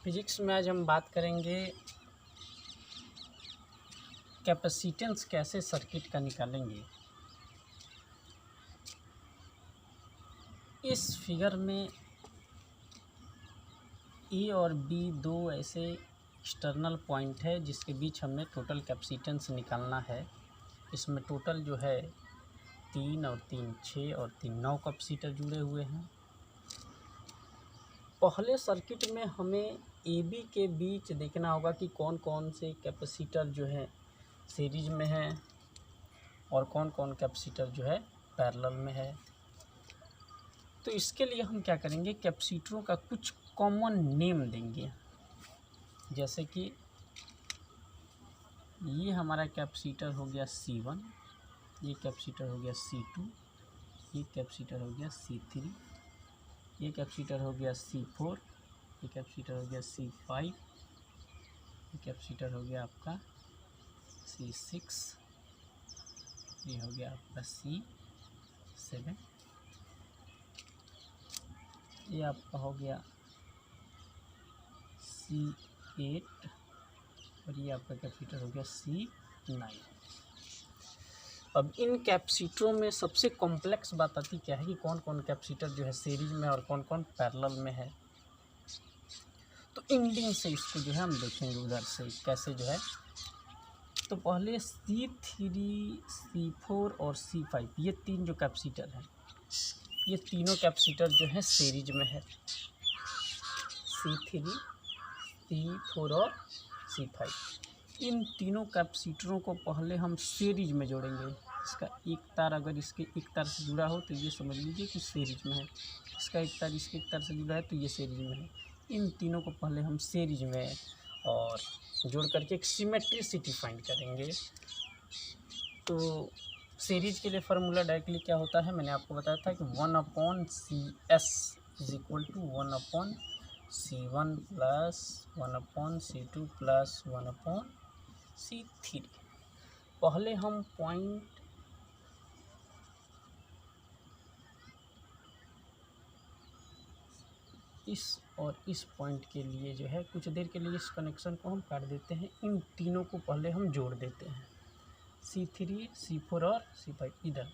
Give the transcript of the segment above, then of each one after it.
Physics में आज हम बात करेंगे कैपेसिटेंस कैसे सर्किट का निकालेंगे। इस फिगर में ए और बी दो ऐसे एक्सटर्नल पॉइंट है जिसके बीच हमें टोटल कैपेसिटेंस निकालना है। इसमें टोटल जो है 3 और 3 6 और 3 9 कैपेसिटर जुड़े हुए हैं। पहले सर्किट में हमें ए बी के बीच देखना होगा कि कौन कौन से कैपेसिटर जो है सीरीज में है और कौन कौन कैपेसिटर जो है पैरेलल में है। तो इसके लिए हम क्या करेंगे, कैपेसिटरों का कुछ कॉमन नेम देंगे। जैसे कि ये हमारा कैपेसिटर हो गया C1, ये कैपेसिटर हो गया C2, ये कैपेसिटर हो गया C3, ये कैपेसिटर हो गया C4, ये कैपेसिटर हो गया C5, ये कैपेसिटर हो गया आपका C6, ये हो गया आपका C7, ये आपका हो गया C8 और ये आपका कैपेसिटर हो गया C9। अब इन कैपेसिटरों में सबसे कॉम्प्लेक्स बात आती क्या है कि कौन कौन कैपेसिटर जो है सीरीज में और कौन कौन पैरेलल में है। तो इंडिंग से इसको जो है हम देखेंगे उधर से कैसे जो है। तो पहले C3, C4 और C5 ये तीन जो कैपेसिटर हैं, ये तीनों कैपेसिटर जो है सीरीज में है। C3, C4 और C5 इन तीनों कैपेसिटरों को पहले हम सीरीज में जोड़ेंगे। इसका एक तार अगर इसके एक तार से जुड़ा हो तो ये समझ लीजिए कि सीरीज में है। इसका एक तार इसके एक तार से जुड़ा है तो ये सीरीज में है। इन तीनों को पहले हम सीरीज में और जोड़ करके एक सिमेट्रिसिटी फाइंड करेंगे। तो सीरीज के लिए फार्मूला डायरेक्टली क्या होता है, मैंने आपको बताया था कि 1/CS is equal to 1/C1 plus 1/C2 plus 1/C3। पहले हम पॉइंट इस और इस पॉइंट के लिए जो है कुछ देर के लिए इस कनेक्शन को हम काट देते हैं। इन तीनों को पहले हम जोड़ देते हैं, C3, C4 और C5 इधर।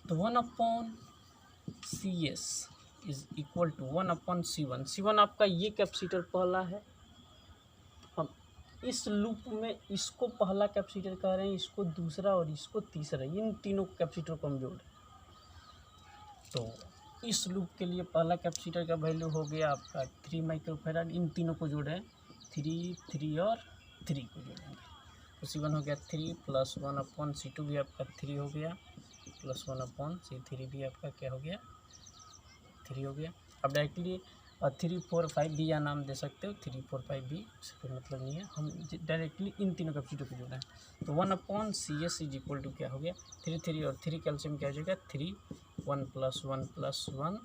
तो 1/CS is equal to 1/C1। C1 आपका ये कैपेसिटर पहला है। हम इस लूप में इसको पहला कैपेसिटर कह रहे हैं, इसको दूसरा और इसको तीसरा। इन तीनों कैपेसिटर को हम जोड़ें तो इस लूप के लिए पहला कैपेसिटर का वैल्यू हो गया आपका 3 माइक्रोफैराड। इन तीनों को जोड़ें 3, 3 और 3 को जोड़ेंगे तो C1 हो गया 3 प्लस 1/C2 भी आपका 3 हो गया प्लस 1/C3 भी आपका क्या हो गया 3 हो गया। अब डायरेक्टली 3, 4, 5 भी या नाम दे सकते हो, 3, 4, 5 भी, इससे कोई मतलब नहीं है। हम डायरेक्टली इन तीनों कैपेसिटर को जोड़ना है तो 1/CS इज इक्वल टू क्या हो गया 3, 3 और 3 कैल्शियम क्या हो जाएगा 3, 1 प्लस 1 प्लस 1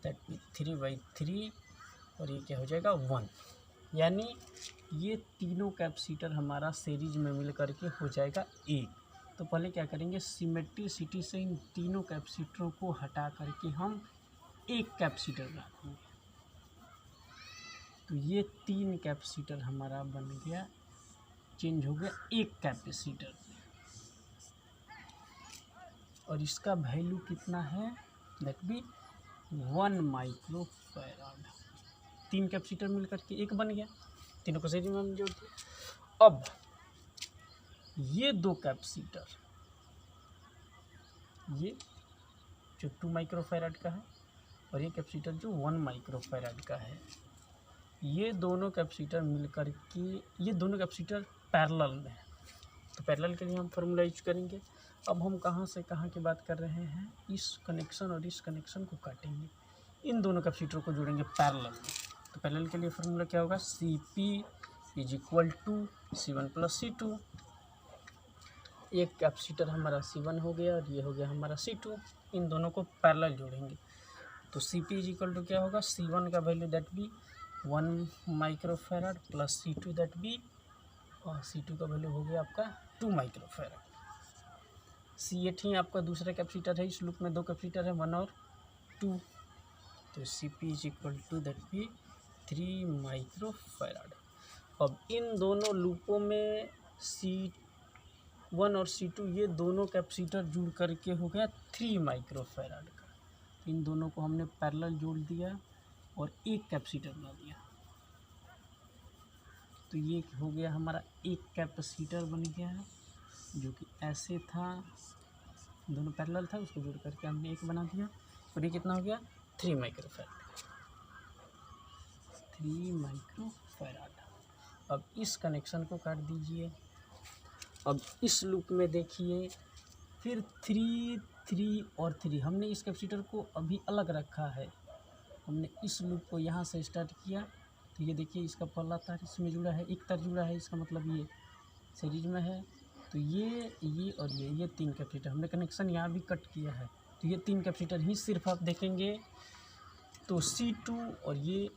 दैट 3/3 और ये क्या हो जाएगा 1। यानी ये तीनों कैपेसिटर हमारा सीरीज में मिल करके हो जाएगा 1। तो पहले क्या करेंगे, सिमेट्रिसिटी से इन तीनों कैपेसिटरों को हटा करके हम एक कैपेसिटर रखेंगे। तो ये 3 कैपेसिटर हमारा बन गया, चेंज हो गया एक कैपेसिटर और इसका वैल्यू कितना है, दैट भी 1 माइक्रोफैराड। 3 कैपेसिटर मिलकर के एक बन गया, तीनों को सीरीज में हम जोड़ दिया। अब ये दो कैपेसिटर, ये जो 2 माइक्रोफैराड का है और ये कैपेसिटर जो 1 माइक्रोफैराड का है, ये दोनों कैपेसिटर मिलकर के ये दोनों कैपेसिटर पैरेलल में है। तो पैरेलल के लिए हम फार्मूला यूज करेंगे। अब हम कहाँ से कहाँ की बात कर रहे हैं, इस कनेक्शन और इस कनेक्शन को काटेंगे, इन दोनों कैपेसिटरों को जोड़ेंगे पैरेलल में। तो पैरेलल के लिए फार्मूला क्या होगा, CP is equal to C1 plus C2। एक कैपेसिटर हमारा C1 हो गया और ये हो गया हमारा C2, इन दोनों को पैरेलल जोड़ेंगे तो CP इज इक्वल टू क्या होगा, C1 का वैल्यू दैट भी 1 माइक्रोफैराड प्लस C2 दैट भी, और C2 का वैल्यू हो गया आपका 2 माइक्रोफैराड। C8 ही आपका दूसरा कैपेसिटर है। इस लूप में दो कैपेसिटर है, 1 और C2, तो Cp is equal to that be 3 microfarad. अब इन दोनों लूपों में C1 और C2 ये दोनों कैपेसिटर जुड़ करके हो गया 3 माइक्रोफैराड का। इन दोनों को हमने पैरेलल जोड़ दिया और एक कैपेसिटर बना दिया, तो ये हो गया हमारा एक कैपेसिटर बन गया है, जो कि ऐसे था, दोनों पैरेलल था, उसको जोड़ करके हमने एक बना दिया। और ये कितना हो गया 3 माइक्रोफैराड, 3 माइक्रोफैराड। अब इस कनेक्शन को काट दीजिए। अब इस लूप में देखिए फिर 3, 3 और 3, हमने इस कैपेसिटर को अभी अलग रखा है। हमने इस लूप को यहाँ से स्टार्ट किया, तो ये देखिए इसका पहला तार इसमें जुड़ा है, एक तार जुड़ा है, इसका मतलब ये सीरीज में है। तो ये और ये 3 कैपेसिटर हमने कनेक्शन यहाँ भी कट किया है, तो ये 3 कैपेसिटर ही सिर्फ आप देखेंगे। तो C2 और ये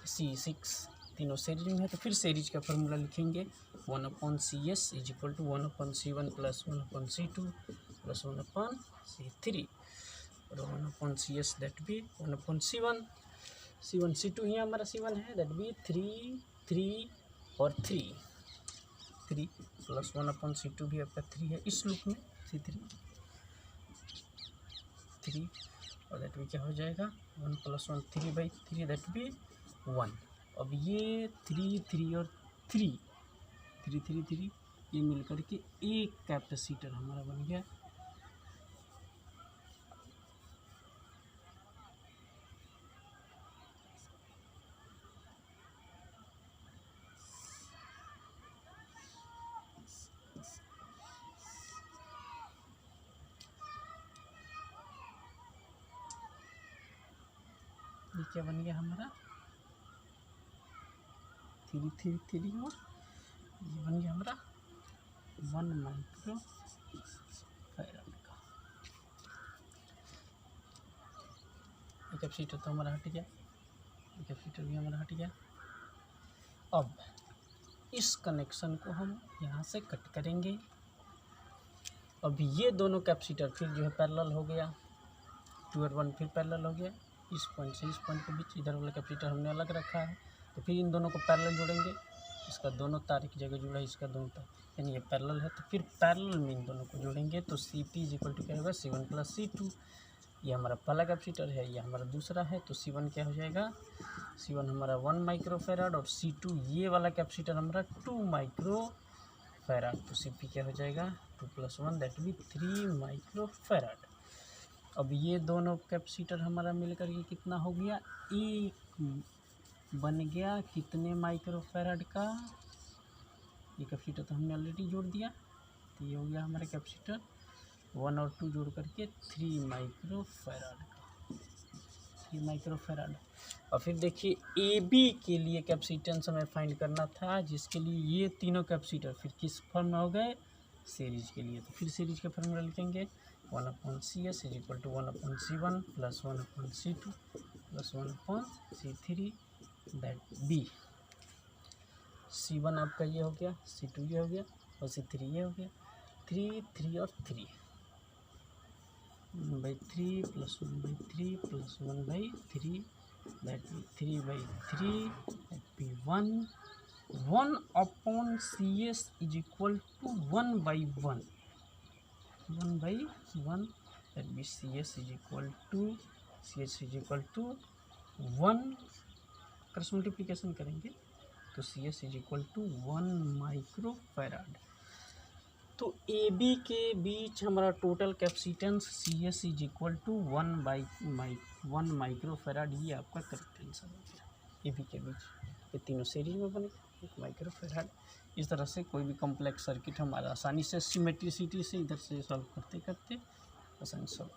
C6 तीनों सीरीज में है, तो फिर सीरीज का फार्मूला लिखेंगे 1/CS is equal to 1/C1 plus 1/C2 plus 1/C3 और 1/CS दैट भी 1/C1। C1 C2 ही हमारा C1 है, दैट भी 3, 3 और 3 प्लस 1/C2 भी आपका 3 है इस लूप में, C3 3 और दैट भी क्या हो जाएगा 1 + 1 3/3 दैट भी 1। अब ये 3, 3 और 3 ये मिल करके एक कैपेसिटर हमारा बन गया। ये क्या बन गया हमारा 3, 3, 3 और ये बन गया हमारा 1 माइक्रोफैराड का। ये कैपेसिटर तो हमारा हट गया, ये कैपेसिटर भी हमारा हट गया। अब इस कनेक्शन को हम यहाँ से कट करेंगे। अब ये दोनों कैपेसिटर फिर जो है पैरेलल हो गया, 2 और 1 फिर पैरेलल हो गया। इस पॉइंट से इस पॉइंट के बीच इधर वाला कैपेसिटर हमने अलग रखा है, तो फिर इन दोनों को पैरेलल जोड़ेंगे। इसका दोनों तार एक जगह जुड़ा है, इसका दोनों तार, यानी ये पैरेलल है, तो फिर पैरेलल में इन दोनों को जोड़ेंगे। तो Cp इज इक्वल टू क्या होगा C1 + C2। ये हमारा पहला कैपेसिटर है, ये हमारा दूसरा है, तो C1 क्या हो जाएगा, C1 हमारा 1 माइक्रोफैराड और C2 ये वाला कैपेसिटर हमारा 2 माइक्रोफैराड। तो Cp क्या हो जाएगा 2 + 1 दैट भी 3 माइक्रोफैराड। अब ये दोनों कैपेसिटर हमारा मिलकर के कितना हो गया, एक बन गया कितने माइक्रोफैराड का। ये कैपेसिटर तो हमने ऑलरेडी जोड़ दिया, तो ये हो गया हमारे कैपेसिटर 1 और 2 जोड़ करके 3 माइक्रोफैराड का, 3 माइक्रोफैराड। और फिर देखिए AB के लिए कैपेसिटेंस हमें फाइंड करना था, जिसके लिए ये तीनों कैपेसिटर फिर किस फॉर्म में हो गए, सीरीज के लिए। तो फिर सीरीज का फार्मूला लिखेंगे 1/CS is equal to 1/C1 plus 1/C2 plus 1/C3 that be. C1 आपका ये हो गया, C2 ये हो गया और C3 ये हो गया। 3, 3 और 3 1/3 plus 1/3 plus 1/3 that be 3/3 that be 1/CS is equal to 1/1 that be CS is equal to 1 cross multiplication करेंगे तो CS is equal to 1 microfarad. तो AB के बीच हमारा total capacitance CS is equal to 1 microfarad, ये आपका correct answer हो गया। AB के बीच ये तीनों सीरीज में बने 1 माइक्रोफैराड। इस तरह से कोई भी कॉम्प्लेक्स सर्किट हमारा आसानी से सिमेट्रिसिटी से इधर से सॉल्व करते करते आसानी से सॉल्व